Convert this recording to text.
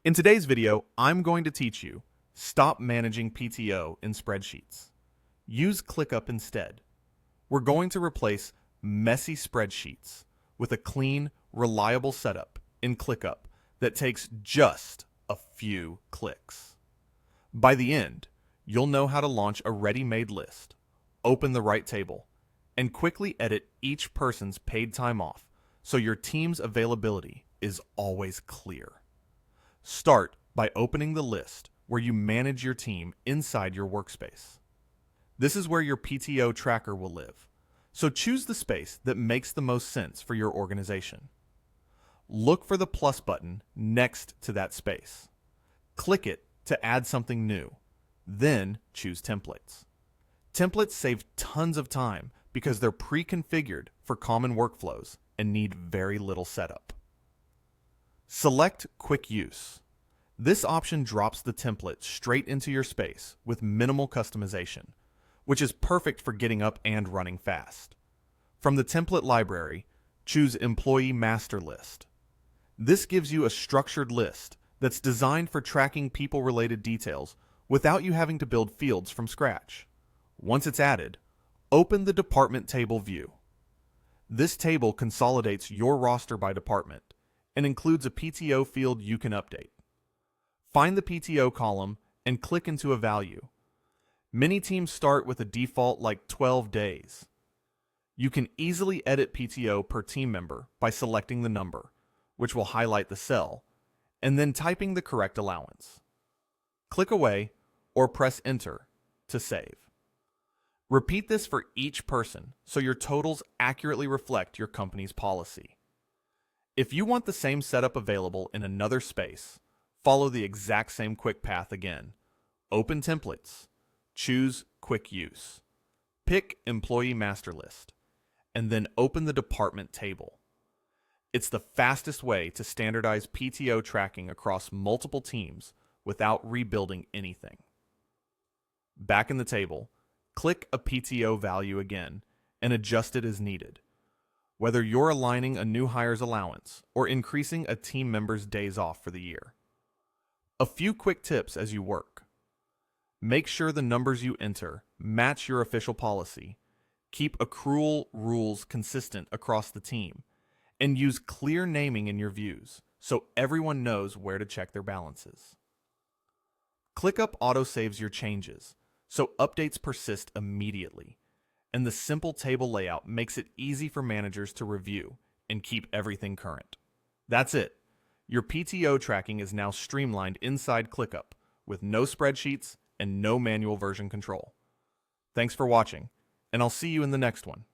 In today's video, I'm going to teach you stop managing PTO in spreadsheets. Use ClickUp instead. We're going to replace messy spreadsheets with a clean, reliable setup in ClickUp that takes just a few clicks. By the end, you'll know how to launch a ready-made list, open the right table, and quickly edit each person's paid time off so your team's availability is always clear. Start by opening the list where you manage your team inside your workspace. This is where your PTO tracker will live, so choose the space that makes the most sense for your organization. Look for the plus button next to that space. Click it to add something new, then choose Templates. Templates save tons of time because they're pre-configured for common workflows and need very little setup. Select Quick Use. This option drops the template straight into your space with minimal customization, which is perfect for getting up and running fast. From the template library, choose Employee Master List. This gives you a structured list that's designed for tracking people-related details without you having to build fields from scratch. Once it's added, open the Department Table view. This table consolidates your roster by department and includes a PTO field you can update. Find the PTO column and click into a value. Many teams start with a default like 12 days. You can easily edit PTO per team member by selecting the number, which will highlight the cell, and then typing the correct allowance. Click Away or press Enter to save. Repeat this for each person so your totals accurately reflect your company's policy. If you want the same setup available in another space, follow the exact same quick path again. Open Templates, choose Quick Use, pick Employee Master List, and then open the Department Table. It's the fastest way to standardize PTO tracking across multiple teams without rebuilding anything. Back in the table, click a PTO value again and adjust it as needed. Whether you're aligning a new hire's allowance or increasing a team member's days off for the year. A few quick tips as you work. Make sure the numbers you enter match your official policy, keep accrual rules consistent across the team, and use clear naming in your views so everyone knows where to check their balances. ClickUp auto-saves your changes, so updates persist immediately, and the simple table layout makes it easy for managers to review and keep everything current. That's it. Your PTO tracking is now streamlined inside ClickUp with no spreadsheets and no manual version control. Thanks for watching, and I'll see you in the next one.